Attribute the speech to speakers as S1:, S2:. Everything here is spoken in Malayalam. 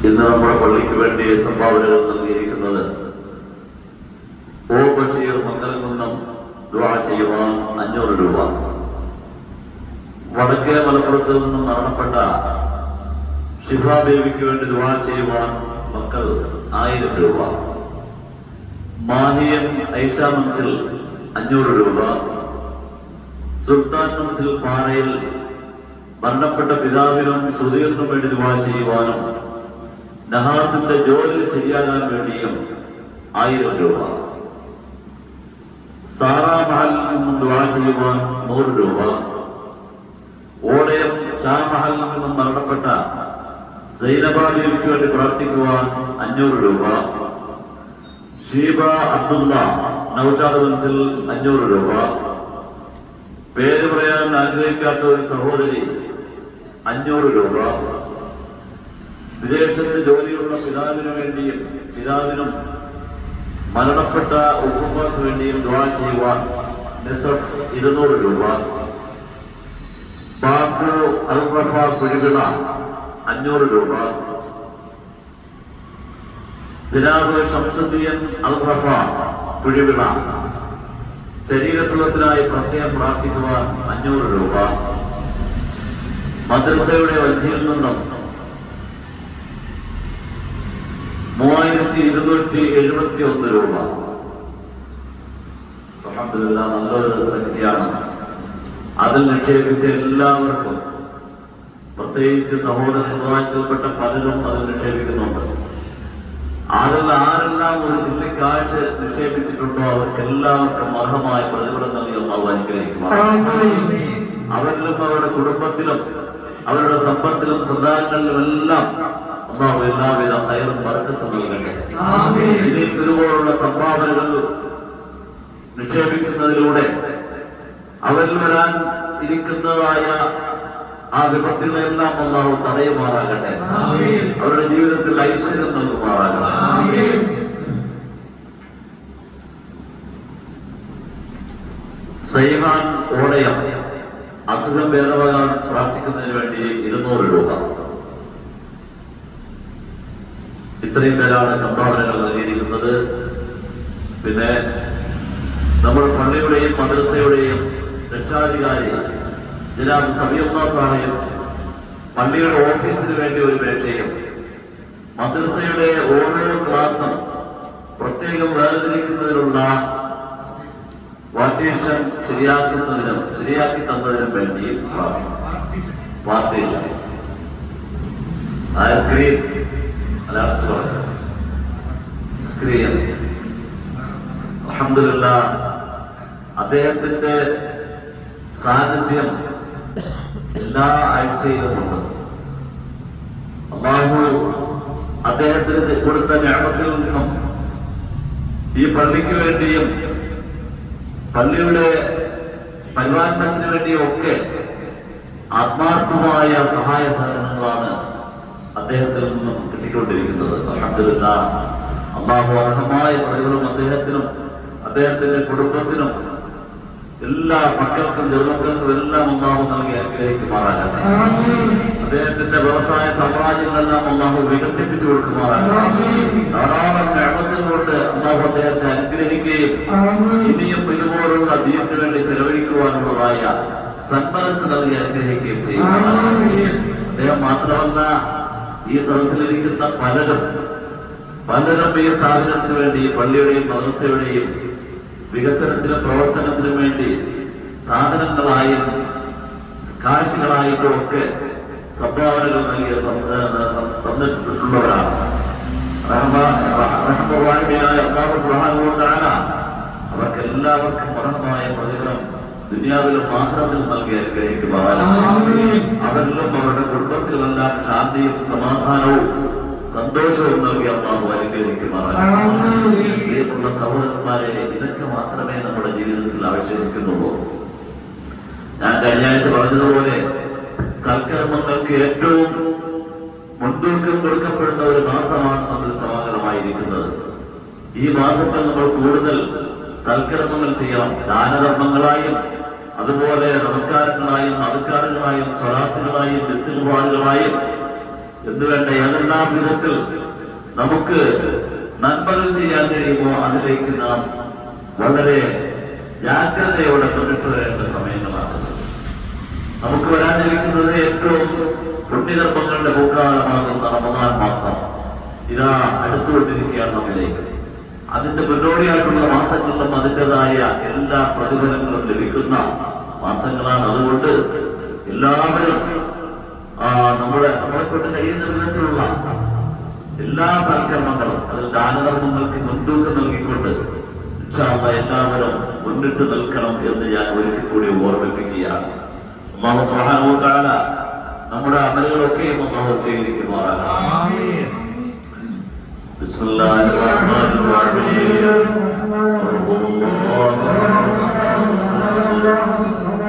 S1: ഇന്ന് നമ്മുടെ പള്ളിക്ക് വേണ്ടി സംഭാവനകൾ നൽകിയിരിക്കുന്നത് ഓ ബഷീർ മംഗലകുന്നം ദുആ ചെയ്യുവാൻ 500 രൂപ. വടക്കേ മലപ്പുറത്ത് നിന്നും മരണപ്പെട്ട ഷിഫ ബേബിക്ക് വേണ്ടി ദുആ ചെയ്യുവാൻ മക്കൾ 1000 രൂപ. മാഹിയൻ ഐഷ മൻസിൽ 500 രൂപ. സുൽത്താൻ മൻസിൽ പാറയിൽ മരണപ്പെട്ട പിതാവിനും സുധീറിനും വേണ്ടി ദുആ ചെയ്യുവാനും നഹാസിന്റെ ജോലി ശരിയാകാൻ വേണ്ടിയും 1000 രൂപ. സാറാ മഹലിൽ നിന്നും ദുആ ചെയ്യുവാൻ 100 രൂപ. ഓടയം ഷാ മഹലിൽ നിന്നും മരണപ്പെട്ട സൈനബാബിക്ക് വേണ്ടി പ്രാർത്ഥിക്കുവാൻ 500 രൂപ. ഷീബ അബ്ദുള്ള നൗഷാദ് മൻസിൽ 500 രൂപ. പേര് പറയാൻ ആഗ്രഹിക്കാത്ത ഒരു സഹോദരി 500 രൂപ. വിദേശത്ത് ജോലിയുള്ള പിതാവിനും മരണപ്പെട്ട ഉപ്പുമാർക്ക് വേണ്ടിയും ദുആ ചെയ്യുവാൻ നിസഫ് 200 രൂപ. ബാബു അൽറഫ കുഴിവിള 500 രൂപ. ദിനാബ് ഷംസുദ്ദീൻ അൽറഫ കുഴിവിള ശരീരസുഖത്തിനായി പ്രത്യേകം പ്രാർത്ഥിക്കുവാൻ 500 രൂപ. മദ്രസയുടെ വഞ്ചിയിൽ നിന്നും 3271 രൂപ. അൽഹംദുലില്ലാഹ്, നല്ലൊരു സംഖ്യയാണ്. അതിൽ നിക്ഷേപിച്ച എല്ലാവർക്കും, പ്രത്യേകിച്ച് സഹോദര സമുദായത്തിൽപ്പെട്ട പലരും അതിൽ നിക്ഷേപിക്കുന്നുണ്ട്. ആരെല്ലാം ഒരു തുള്ളി കാശ് നിക്ഷേപിച്ചിട്ടുണ്ടോ അവർക്കെല്ലാവർക്കും അർഹമായ പ്രതിഫലം നൽകി അല്ലാഹു അനുഗ്രഹിക്കുമാറാകട്ടെ. അവരിലും അവരുടെ കുടുംബത്തിലും അവരുടെ സമ്പത്തിലും സന്താനങ്ങളിലും എല്ലാം അല്ലാഹു എല്ലാവിധ ഖൈറും ബർക്കത്തും നൽകട്ടെ. ഇനി ഇതുപോലുള്ള സംഭാവനകൾ നിക്ഷേപിക്കുന്നതിലൂടെ അവരിൽ വരാൻ ഇരിക്കുന്നതായ ആ വിപത്തുകളെല്ലാം അല്ലാഹു തടയുമാറാകട്ടെ. അവരുടെ ജീവിതത്തിൽ ഐശ്വര്യം നൽകുമാറാകട്ടെ. സൈഹാൻ ഓടയം അസുഖം ഭേദമാകാൻ പ്രാർത്ഥിക്കുന്നതിന് വേണ്ടി 200 രൂപ. ഇത്രയും പേരാണ് സംഭാവനകൾ നൽകിയിരിക്കുന്നത്. പിന്നെ നമ്മുടെ പള്ളിയുടെയും മദ്രസയുടെയും രക്ഷാധികാരി ജനാബ് സബിയുള്ള സാഹിബ് പള്ളിയുടെ ഓഫീസിന് വേണ്ടി ഒരു പേക്ഷയും മദ്രസയുടെ ഓരോ ക്ലാസും പ്രത്യേകം വേർതിരിക്കുന്നതിനുള്ള പാർട്ടീഷൻ ശരിയാക്കി തന്നതിനും വേണ്ടി പാർട്ടീഷൻ സ്ക്രീൻ മലയാളത്തിൽ പറഞ്ഞു സ്ക്രീൻ. അൽഹംദുലില്ലാഹ്, അദ്ദേഹത്തിന്റെ സാന്നിധ്യം എല്ലാ ആഴ്ചയിലുമുണ്ട്. അല്ലാഹു അദ്ദേഹത്തിന് കൊടുത്ത നിഅമത്തിൽ നിന്നും ഈ പള്ളിക്ക് വേണ്ടിയും പള്ളിയുടെ പരിപാലനത്തിന് വേണ്ടിയും ഒക്കെ ആത്മാർത്ഥമായ സഹായ സഹകരണങ്ങളാണ് അദ്ദേഹത്തിൽ നിന്നും കിട്ടിക്കൊണ്ടിരിക്കുന്നത്. അൽഹംദുലില്ലാഹ്, അല്ലാഹു അർഹമായ പ്രതിഫലം അദ്ദേഹത്തിനും അദ്ദേഹത്തിന്റെ കുടുംബത്തിനും എല്ലാ മക്കൾക്കും ചെറുമക്കൾക്കും എല്ലാം അല്ലാഹു നൽകി അനുഗ്രഹിക്കുമാറാകട്ടെ. അദ്ദേഹത്തിന്റെ വ്യവസായ സാമ്രാജ്യങ്ങളെല്ലാം അല്ലാഹു വികസിപ്പിച്ചു കൊടുക്കുമാറാകട്ടെ. ധാരാളം നിഅമത്തുകൾ കൊണ്ട് അല്ലാഹു അദ്ദേഹത്തെ അനുഗ്രഹിക്കുകയും ഇനിയും ഇതുപോലുള്ള ദീനിനു വേണ്ടി ചെലവഴിക്കുവാനുള്ളതായ സന്മനസ് നൽകി അനുഗ്രഹിക്കുകയും ചെയ്യും. അദ്ദേഹം മാത്രമല്ല, ഈ സദസ്സിലിരിക്കുന്ന പലരും ഈ സ്ഥാപനത്തിന് വേണ്ടി, പള്ളിയുടെയും മദ്രസയുടെയും വികസനത്തിനും പ്രവർത്തനത്തിനും വേണ്ടി സാധനങ്ങളായും കാശുകളായിട്ടും ഒക്കെ സംഭാവനകൾ നൽകിയ തന്നിട്ടുള്ളവരാണ്. അവർക്ക് എല്ലാവർക്കും അർഹമായ പ്രതിഫലം ദുനിയാവിലും ആഖിറത്തിലും നൽകി അനുഗ്രഹിക്കുമാറാകട്ടെ. അവരിലും അവരുടെ കുടുംബത്തിലുമെല്ലാം ശാന്തിയും സമാധാനവും സന്തോഷവും നൽകി അല്ലാഹു അനുഗ്രഹിക്കുമാറാകട്ടെ. സഹോദരന്മാരെ, ഇതൊക്കെ മാത്രമേ നമ്മുടെ ജീവിതത്തിൽ അവശേഷിക്കുന്നുള്ളൂ. ഞാൻ കഴിഞ്ഞ ആഴ്ച പറഞ്ഞതുപോലെ സൽക്കർമ്മങ്ങൾക്ക് ഏറ്റവും മുൻതൂക്കം കൊടുക്കപ്പെടുന്ന ഒരു മാസമാണ് നമ്മൾ സമാഗതമായിരിക്കുന്നത്. ഈ മാസത്തിൽ നമ്മൾ കൂടുതൽ സൽക്കർമ്മങ്ങൾ ചെയ്യണം. ദാനധർമ്മങ്ങളായും അതുപോലെ നമസ്കാരങ്ങളായും അദ്കാറുകളായും സ്വലാത്തുകളായും ഇസ്തിഗ്ഫാറുകളായും എന്തുവേണ്ട ഏതെല്ലാം വിധത്തിൽ നമുക്ക് നന്മകൾ ചെയ്യാൻ കഴിയുമോ അതിലേക്ക് നാം വളരെ ജാഗ്രതയോടെ മുന്നിട്ട് വരേണ്ട സമയങ്ങളാണ്. നമുക്ക് വരാനിരിക്കുന്നത് ഏറ്റവും പുണ്യകർമ്മങ്ങളുടെ പൂക്കാലമാകുന്ന റമദാൻ മാസം ഇതാ അടുത്തുകൊണ്ടിരിക്കുകയാണ് നമ്മിലേക്ക്. അതിന്റെ മുന്നോടിയായിട്ടുള്ള മാസങ്ങളിലും അതിൻ്റെതായ എല്ലാ പ്രതിഫലങ്ങളും ലഭിക്കുന്ന മാസങ്ങളാണ്. അതുകൊണ്ട് എല്ലാവരും നമ്മളെ കൊണ്ട് കഴിയുന്ന വിധത്തിലുള്ള എല്ലാ സൽക്കർമ്മങ്ങളും, അതിൽ ദാനധർമ്മങ്ങൾക്ക് മുൻതൂക്കം നൽകിക്കൊണ്ട് എല്ലാവരും മുന്നിട്ട് നിൽക്കണം എന്ന് ഞാൻ ഒരിക്കൽ കൂടി ഓർമ്മിപ്പിക്കുകയാണ്. അല്ലാഹു സുബ്ഹാനഹു വ തആല നമ്മുടെ അമലുകളൊക്കെയും അല്ലാഹു സ്വീകരിക്കുമാറാകട്ടെ. ബിസ്മില്ലാഹിർ റഹ്മാനിർ റഹീം.